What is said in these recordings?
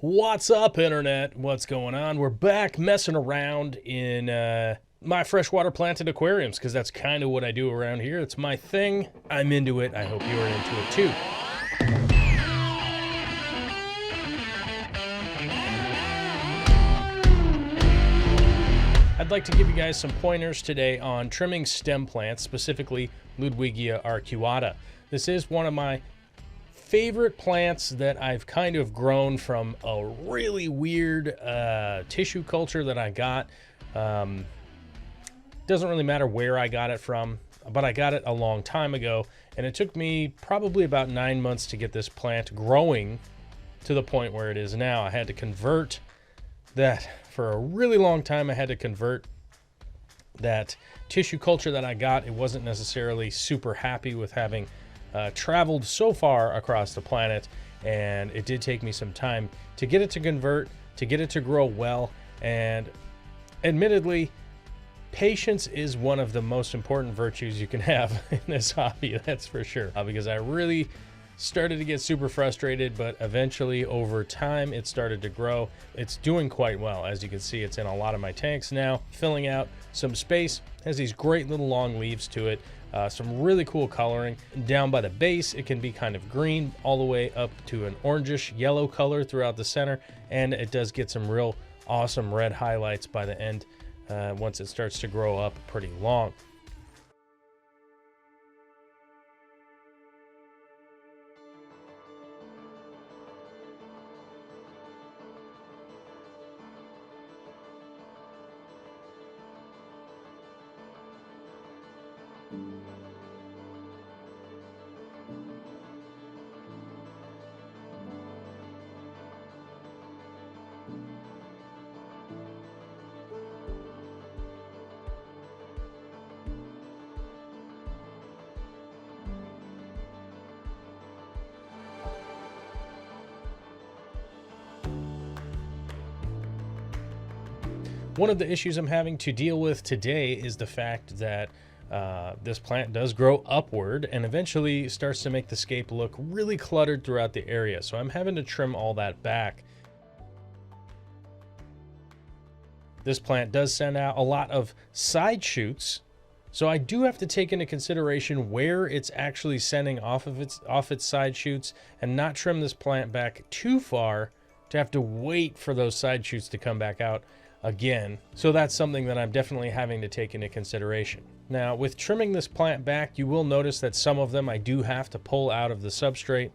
What's up, Internet? What's going on? We're back messing around in my freshwater planted aquariums because that's kind of what I do around here. It's my thing. I'm into it. I hope you're into it too. I'd like to give you guys some pointers today on trimming stem plants, specifically Ludwigia arcuata. This is one of my favorite plants that I've kind of grown from a really weird tissue culture that I got. Doesn't really matter where I got it from, but I got it a long time ago, and it took me probably about 9 months to get this plant growing to the point where it is now. I had to convert that for a really long time. I had to convert that tissue culture that I got. It wasn't necessarily super happy with having traveled so far across the planet, and it did take me some time to get it to convert, to get it to grow well. And admittedly, patience is one of the most important virtues you can have in this hobby, that's for sure, because I really started to get super frustrated, but eventually over time it started to grow. It's doing quite well. As you can see, it's in a lot of my tanks now, filling out some space. Has these great little long leaves to it. Some really cool coloring. Down by the base, it can be kind of green all the way up to an orangish yellow color throughout the center, and it does get some real awesome red highlights by the end once it starts to grow up pretty long. One of the issues I'm having to deal with today is the fact that this plant does grow upward and eventually starts to make the scape look really cluttered throughout the area. So I'm having to trim all that back. This plant does send out a lot of side shoots, so I do have to take into consideration where it's actually sending off its side shoots, and not trim this plant back too far to have to wait for those side shoots to come back out again. So that's something that I'm definitely having to take into consideration. Now, with trimming this plant back, you will notice that some of them I do have to pull out of the substrate.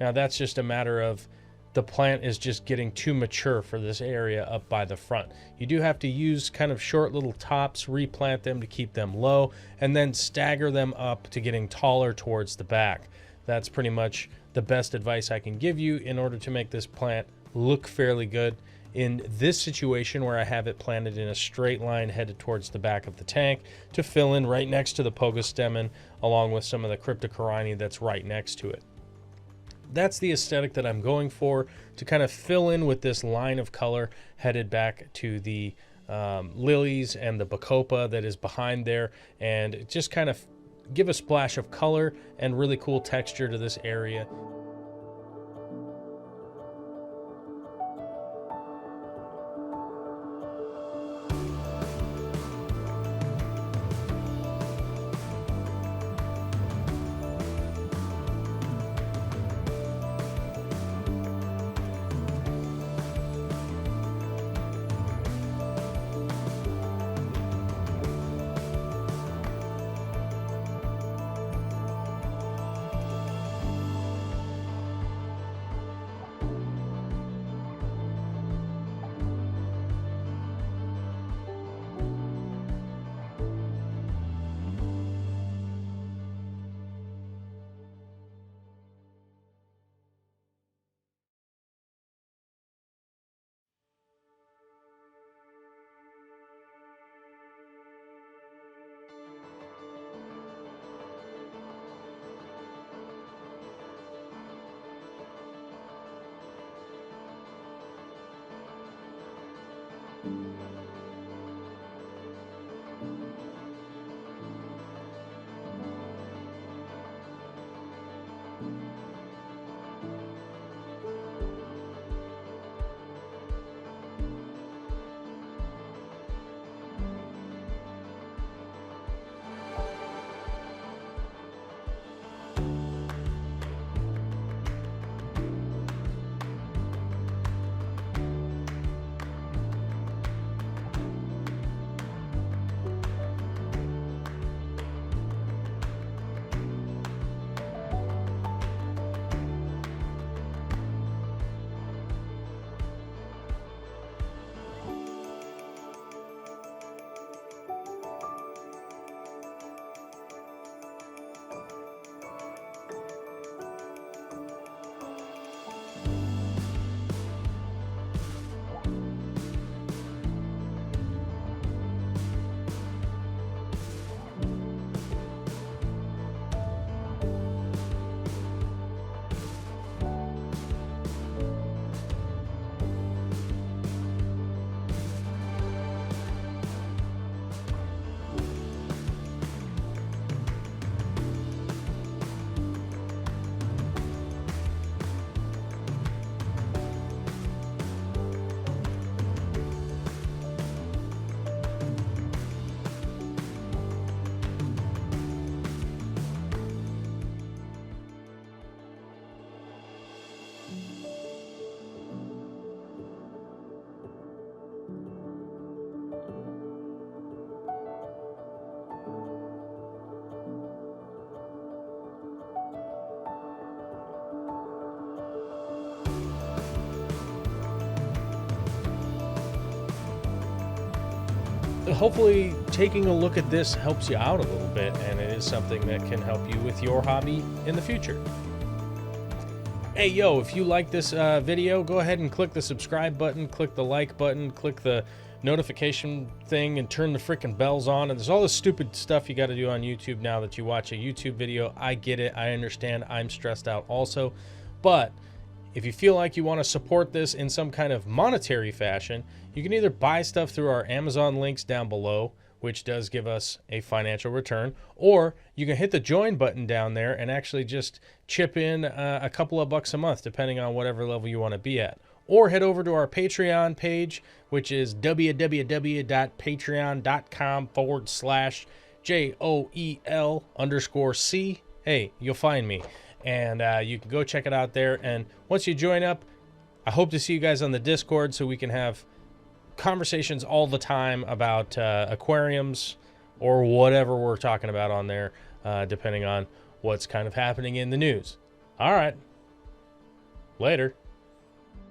Now, that's just a matter of the plant is just getting too mature for this area up by the front. You do have to use kind of short little tops, replant them to keep them low, and then stagger them up to getting taller towards the back. That's pretty much the best advice I can give you in order to make this plant look fairly good. In this situation where I have it planted in a straight line headed towards the back of the tank to fill in right next to the Pogostemen, along with some of the Cryptocorini that's right next to it. That's the aesthetic that I'm going for, to kind of fill in with this line of color headed back to the lilies and the bacopa that is behind there, and just kind of give a splash of color and really cool texture to this area. hopefully taking a look at this helps you out a little bit, and it is something that can help you with your hobby in the future. Hey, yo, if you like this video, go ahead and click the subscribe button, click the like button, click the notification thing, and turn the freaking bells on. And there's all this stupid stuff you got to do on YouTube now that you watch a YouTube video. I get it. I understand. I'm stressed out also. But if you feel like you want to support this in some kind of monetary fashion, you can either buy stuff through our Amazon links down below, which does give us a financial return, or you can hit the join button down there and actually just chip in a couple of bucks a month, depending on whatever level you want to be at. Or head over to our Patreon page, which is www.patreon.com/JOEL_C. Hey, you'll find me. And you can go check it out there. And once you join up, I hope to see you guys on the Discord so we can have conversations all the time about aquariums or whatever we're talking about on there, depending on what's kind of happening in the news. All right. Later.